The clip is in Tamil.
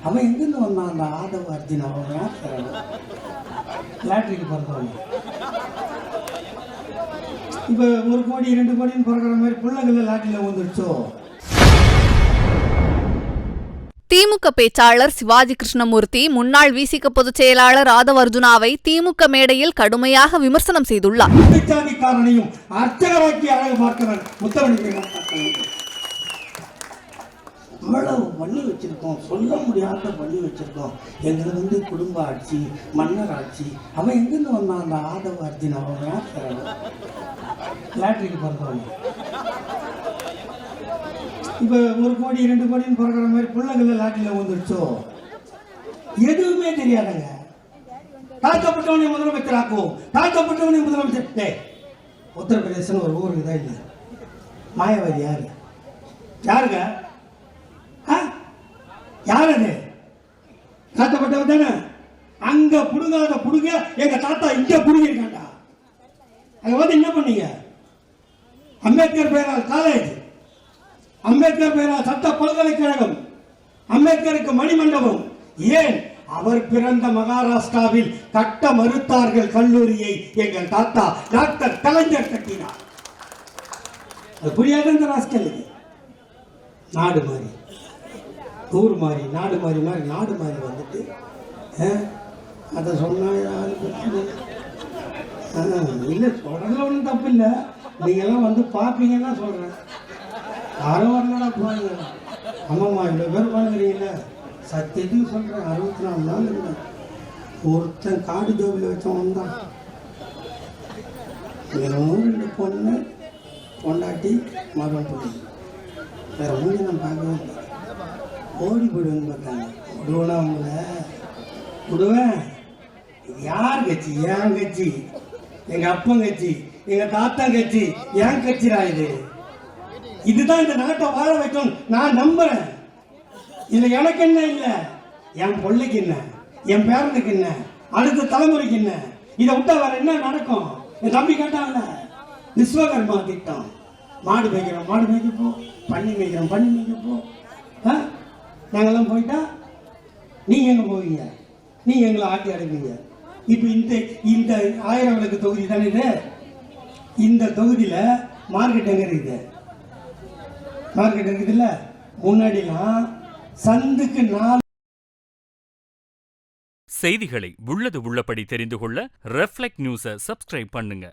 அவன் எங்கிருந்து வந்தான் அந்த ஆதவ அர்ஜுன்? அவன் லாட்ரிக்கு பிறந்தவன். இப்போ 1 கோடி 2 கோடின்னு பிறக்கிற மாதிரி பிள்ளைகள் லாட்ரியில் வந்துருச்சோ. திமுக பேச்சாளர் சிவாஜி கிருஷ்ணமூர்த்தி முன்னாள் விசிக பொதுச் செயலாளர் ஆதவ அர்ஜுனாவை திமுக மேடையில் கடுமையாக விமர்சனம் செய்துள்ளார். சாதிக்காரனையும் அர்ச்சகராக்கி அழகு பார்க்கிறேன் முத்தவணிக்கு அவ்வளவு பண்ணி வச்சிருக்கோம், சொல்ல முடியாத பண்ணி வச்சிருக்கோம். எங்களை குடும்ப ஆட்சி, மன்னர் ஆட்சி. அவன் எங்கிருந்து வந்தான் அந்த ஆதவ அர்ஜுன்? அவன் லாட்ரிக்கு பிறந்தவன். இப்போ 1 கோடி 2 கோடின்னு பிறக்கிற மாதிரி பிள்ளைகள் லாட்ரியில் வந்துருச்சோ. எதுவுமே தெரியாதுங்க. தாழ்த்தப்பட்டவனை முதலமைச்சர் ஆக்குவோம், தாழ்த்தப்பட்டவனை முதலமைச்சர். உத்தரப்பிரதேசம் ஒரு ஊருக்கு தான் இல்லை. மாயாவதி யாரு? யாருங்க? யார் அது? தாழ்த்தப்பட்டவன் தானே. அங்க புடுங்காத புடுங்க எங்க தாத்தா இங்க புடுங்கிருக்காண்டா. அங்க வந்து என்ன பண்ணீங்க? அம்பேத்கர் பெயரால் காலேஜ், அம்பேத்கர் பெயரால் சட்ட பல்கலைக்கழகம், அம்பேத்கருக்கு மணிமண்டபம். ஏன் அவர் பிறந்த மகாராஷ்டிராவில் கட்ட மறுத்தார்கள் கல்லூரியை எங்கள் தாத்தா டாக்டர் கலைஞர் கட்டினார். அது புரியாத இந்த ராஷ்டிரம். நாடு மாறி ஊர் மாறி நாடு மாறி மாதிரி நாடு மாறி வந்துட்டு அதை சொன்னால் இல்லை, சொல்கிறதுல ஒன்றும் தப்பு இல்லை. நீங்கள்லாம் வந்து பார்ப்பீங்கன்னா சொல்கிறேன். யாரும் வரலடா போங்க. ஆமாம்மா இவ்வளோ பேர் பார்க்குறீங்கள, சத்தியத்துக்கு சொல்கிறேன். 64 நாள் இல்லை ஒருத்தன் காடு ஜோபியில் வச்சவன் தான். வெறும் 2 பொண்ணு பொண்டாட்டி மகன் பொண்ணு, வேறு ஒன்று நான் பார்க்கவே இல்லை. ஓடி போயிடுவேன்னு பார்த்தாங்க. விடுவேனா அவங்கள? விடுவேன். யார் கட்சி? என் கட்சி, எங்கள் அப்பன் கட்சி, எங்கள் தாத்தா கட்சி, என் கட்சிடா இது. இதுதான் இந்த நாட்டை வாழ வைக்கும் நான் நம்புறேன். இதில் எனக்கு என்ன இல்லை, என் பிள்ளைக்கு என்ன, என் பேரனுக்கு என்ன, அடுத்த தலைமுறைக்கு என்ன. இதை விட்டா வேற என்ன நடக்கும்? என் தம்பி கேட்டாங்கல்ல, விஸ்வகர்மா திட்டம். மாடு மேய்க்கிறோம், மாடு மேய்க்கப்போ. பண்ணி மேய்க்கிறோம், பண்ணி மேய்க்கப்போ. நாங்கள்லாம் போயிட்டா நீங்கள் எங்கே போவீங்க? நீங்கள் எங்களை ஆட்டி அடைப்பீங்க. இப்போ இந்த 1000 விளக்கு தொகுதி தானே இது. இந்த தொகுதியில் மார்க்கெட் எங்கே இருக்குது? மார்க்கெட் இருக்குதுல்ல. முன்னாடிலாம் சந்துக்கு 4 செய்திகளை உள்ளது உள்ளபடி தெரிந்து கொள்ள ரெஃப்ளெக்ட் நியூஸை சப்ஸ்கிரைப் பண்ணுங்க.